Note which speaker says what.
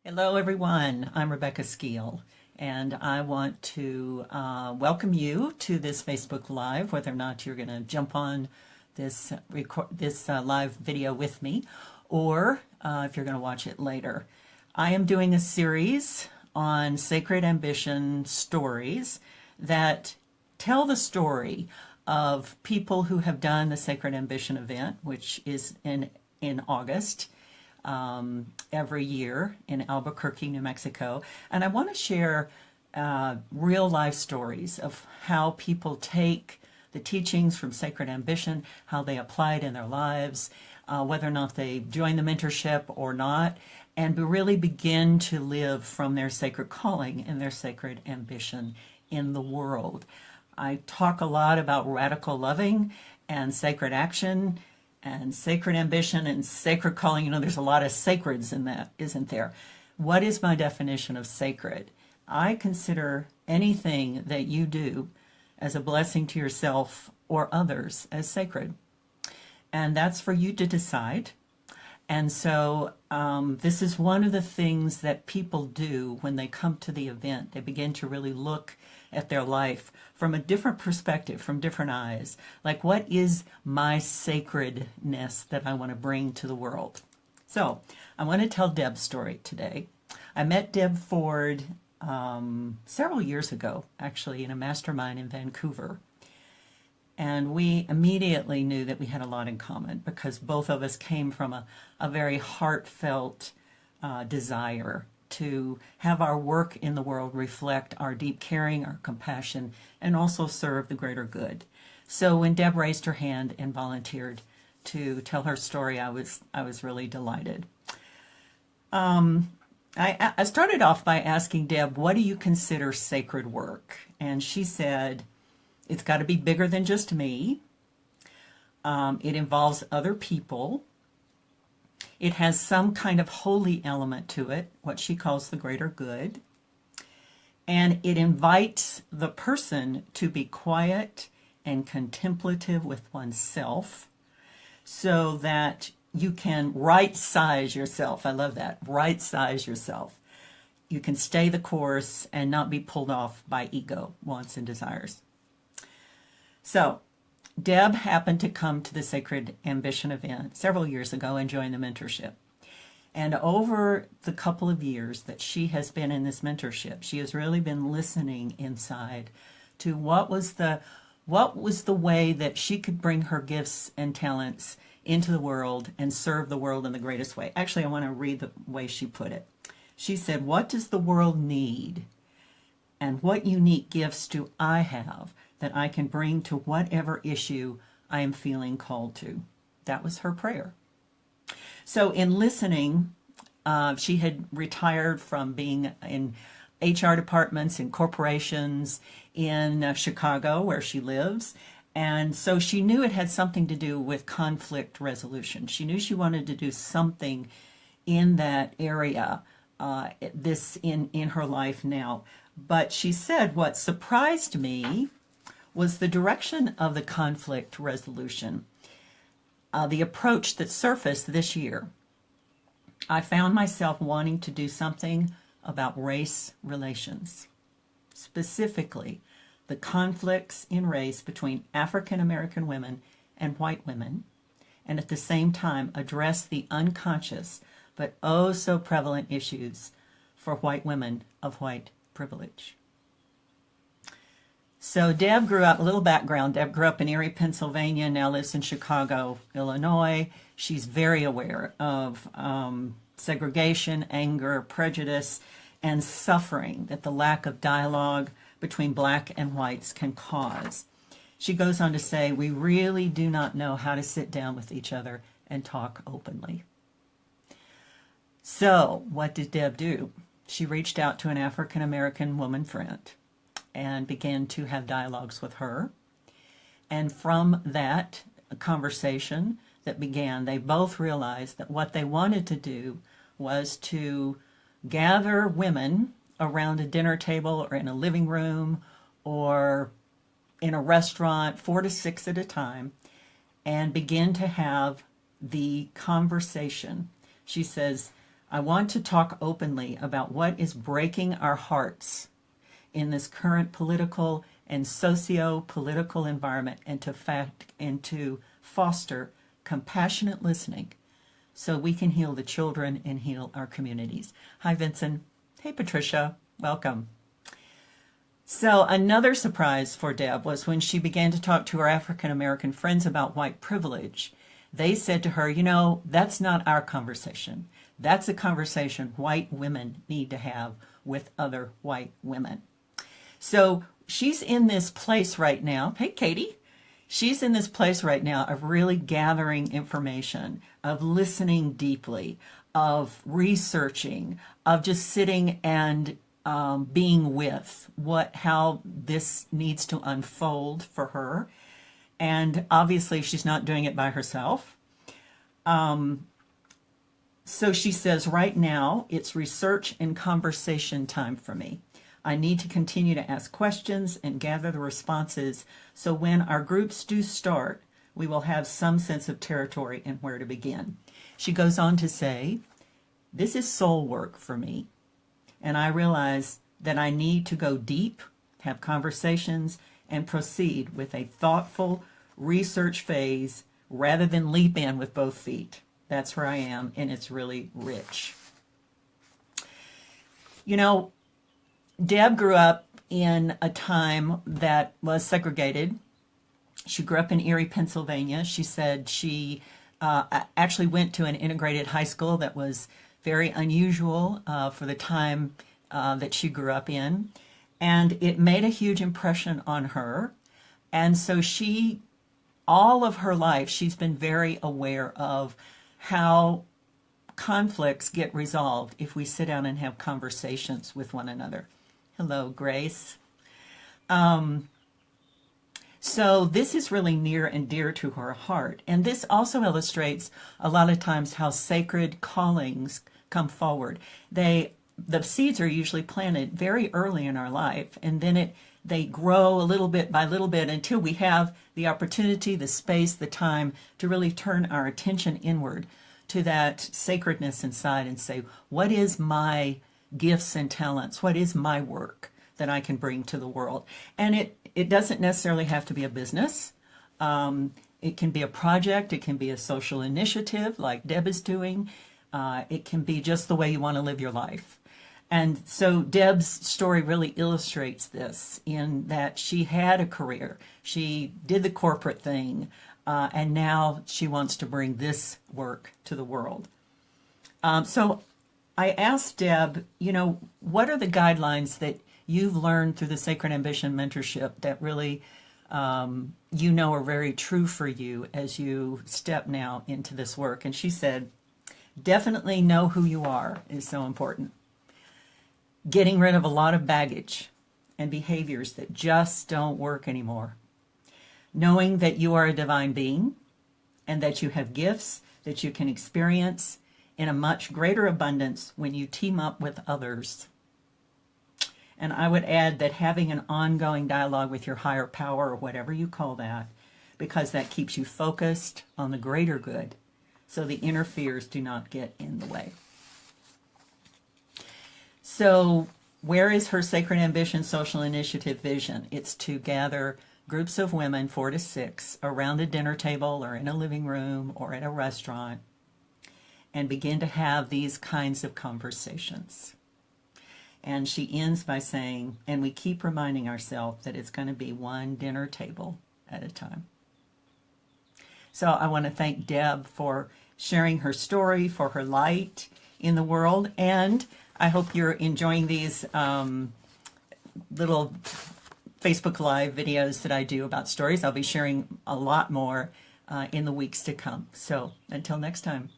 Speaker 1: Hello, everyone. I'm Rebecca Skeel, and I want to welcome you to this Facebook Live, whether or not you're going to jump on this live video with me, or if you're going to watch it later. I am doing a series on sacred ambition stories that tell the story of people who have done the Sacred Ambition event, which is in August every year in Albuquerque, New Mexico. And I want to share real life stories of how people take the teachings from Sacred Ambition, how they apply it in their lives, whether or not they join the mentorship or not, and really begin to live from their sacred calling and their sacred ambition in the world. I talk a lot about radical loving and sacred action and sacred ambition and sacred calling. You know, there's a lot of sacreds in that, isn't there? What is my definition of sacred? I consider anything that you do as a blessing to yourself or others as sacred. And that's for you to decide. And so this is one of the things that people do when they come to the event. They begin to really look at their life from a different perspective, from different eyes. Like, what is my sacredness that I want to bring to the world? So I want to tell Deb's story today. I met Deb Ford several years ago, actually, in a mastermind in Vancouver. And we immediately knew that we had a lot in common because both of us came from a very heartfelt desire to have our work in the world reflect our deep caring, our compassion, and also serve the greater good. So when Deb raised her hand and volunteered to tell her story, I was really delighted. I started off by asking Deb, what do you consider sacred work? And she said, it's got to be bigger than just me. It involves other people. It has some kind of holy element to it, what she calls the greater good. And it invites the person to be quiet and contemplative with oneself so that you can right-size yourself. I love that, right-size yourself. You can stay the course and not be pulled off by ego, wants, and desires. So Deb happened to come to the Sacred Ambition event several years ago and join the mentorship. And over the couple of years that she has been in this mentorship, she has really been listening inside to what was the way that she could bring her gifts and talents into the world and serve the world in the greatest way. Actually, I want to read the way she put it. She said, "What does the world need? And what unique gifts do I have that I can bring to whatever issue I am feeling called to?" That was her prayer. So in listening, she had retired from being in HR departments in corporations in Chicago, where she lives. And so she knew it had something to do with conflict resolution. She knew she wanted to do something in that area, in her life now. But she said, what surprised me was the direction of the conflict resolution, the approach that surfaced this year. I found myself wanting to do something about race relations, specifically the conflicts in race between African American women and white women, and at the same time address the unconscious but oh so prevalent issues for white women of white privilege. So Deb grew up, a little background, Deb grew up in Erie, Pennsylvania, now lives in Chicago, Illinois. She's very aware of segregation, anger, prejudice, and suffering that the lack of dialogue between black and whites can cause. She goes on to say, we really do not know how to sit down with each other and talk openly. So what did Deb do? She reached out to an African American woman friend and began to have dialogues with her. And from that conversation that began, they both realized that what they wanted to do was to gather women around a dinner table or in a living room or in a restaurant, 4 to 6 at a time, and begin to have the conversation. She says, I want to talk openly about what is breaking our hearts in this current political and socio-political environment, and to foster compassionate listening so we can heal the children and heal our communities. Hi, Vincent. Hey, Patricia. Welcome. So another surprise for Deb was when she began to talk to her African American friends about white privilege. They said to her, that's not our conversation. That's a conversation white women need to have with other white women. So she's in this place right now. Hey, Katie. She's in this place right now of really gathering information, of listening deeply, of researching, of just sitting and being with how this needs to unfold for her. And obviously she's not doing it by herself. So she says, right now it's research and conversation time for me. I need to continue to ask questions and gather the responses, so when our groups do start, we will have some sense of territory and where to begin. She goes on to say, this is soul work for me, and I realize that I need to go deep, have conversations, and proceed with a thoughtful research phase rather than leap in with both feet. That's where I am, and it's really rich. Deb grew up in a time that was segregated. She grew up in Erie, Pennsylvania. She said she actually went to an integrated high school that was very unusual for the time that she grew up in. And it made a huge impression on her. And so all of her life, she's been very aware of how conflicts get resolved if we sit down and have conversations with one another. Hello, Grace. So this is really near and dear to her heart. And this also illustrates a lot of times how sacred callings come forward. The seeds are usually planted very early in our life, and then they grow a little bit by little bit until we have the opportunity, the space, the time to really turn our attention inward to that sacredness inside and say, what is my gifts and talents? What is my work that I can bring to the world? And it doesn't necessarily have to be a business. It can be a project. It can be a social initiative like Deb is doing. It can be just the way you want to live your life. And so Deb's story really illustrates this in that she had a career. She did the corporate thing, and now she wants to bring this work to the world. So I asked Deb, what are the guidelines that you've learned through the Sacred Ambition mentorship that really, are very true for you as you step now into this work? And she said, definitely know who you are is so important. Getting rid of a lot of baggage and behaviors that just don't work anymore. Knowing that you are a divine being and that you have gifts that you can experience in a much greater abundance when you team up with others. And I would add that having an ongoing dialogue with your higher power, or whatever you call that, because that keeps you focused on the greater good, so the inner fears do not get in the way. So where is her Sacred Ambition Social Initiative vision? It's to gather groups of women, 4 to 6, around a dinner table or in a living room or at a restaurant, and begin to have these kinds of conversations. And she ends by saying, and we keep reminding ourselves that it's going to be one dinner table at a time. So I want to thank Deb for sharing her story, for her light in the world, and I hope you're enjoying these little Facebook Live videos that I do about stories. I'll be sharing a lot more in the weeks to come. So until next time.